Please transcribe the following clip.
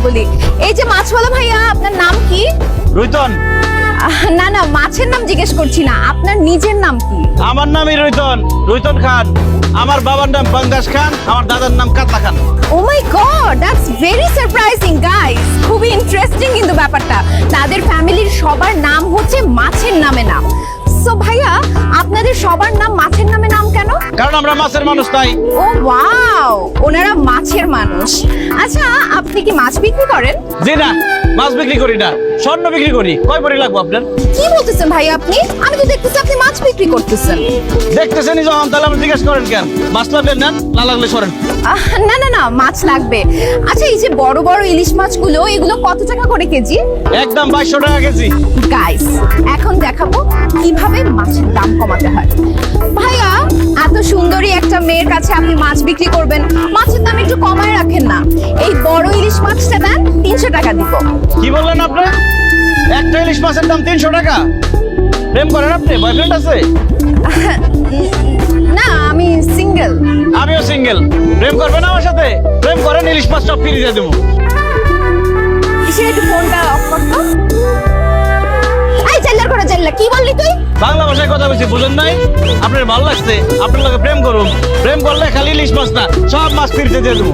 বলি। এই যে মাছওয়ালা ভাইয়া, আপনার নাম কি? রুইতন। না না, মাছের নাম জিজ্ঞেস করছি না, আপনার নিজের নাম কি? আমার নামই রুইতন, রুইতন খান। আমার বাবার নাম পাঙ্গাস খান, আমার দাদার নাম Katla Khan. Oh my god, that's very surprising guys. খুবই ইন্টারেস্টিং কিন্তু ব্যাপারটা। তাদের ফ্যামিলির সবার নাম হচ্ছে মাছের নামে নাম। সো ভাইয়া, আপনাদের সবার নাম মাছের নামে নাম কেন? কারণ আমরা মাছের মানুষ তাই। ও ওয়াও, ওনারা মাছের মানুষ। আচ্ছা, আপনি কি মাছ বিক্রি করেন? জি না, মাছ বিক্রি করি না, স্বর্ণ বিক্রি করি। কয় ভরি লাগবে আপনার? কি বলতেছেন ভাই আপনি? আমি তো দেখতেছি আপনি মাছ বিক্রি করতেছেন। দেখতেছেনই যখন, তাহলে আপনি জিজ্ঞেস করেন কেন? মাছ লাগলে নেন, না লাগলে সরেন। না না না, মাছ লাগবে। আচ্ছা, এই যে বড় বড় ইলিশ মাছগুলো, এগুলো কত টাকা করে কেজি? একদম 2200 টাকা কেজি। গাইস, এখন দেখাবো কিভাবে মাছের দাম কমাতে হয়। ভাইয়া, এত সুন্দরী একটা মেয়ের কাছে আপনি মাছ বিক্রি করবেন, মাছের দাম একটু কমায় রাখেন না। এই বড় ইলিশ মাছটা দেন, 300 টাকা দিব। কি বললেন আপনি? একটা ইলিশ মাছের দাম 300 টাকা? প্রেম করেন আপনি? বয়ফ্রেন্ড আছে? না, আমি সিঙ্গেল। আমিও সিঙ্গেল। প্রেম করবেন আমার সাথে? প্রেম করেন, ইলিশ মাছ সব ফ্রি দিয়ে দেবো। কিসের, একটু ফোনটা অফ করতো। এই চেল্লার করে চেল্লা, কি বললি তুই? বাংলা ভাষায় কথা বলছি, বুঝেন নাই? আপনার ভালো লাগছে, আপনার লগে প্রেম করুন। প্রেম করলে খালি ইলিশ মাছ না, সব মাছ ফ্রিতে দিয়ে দেবো।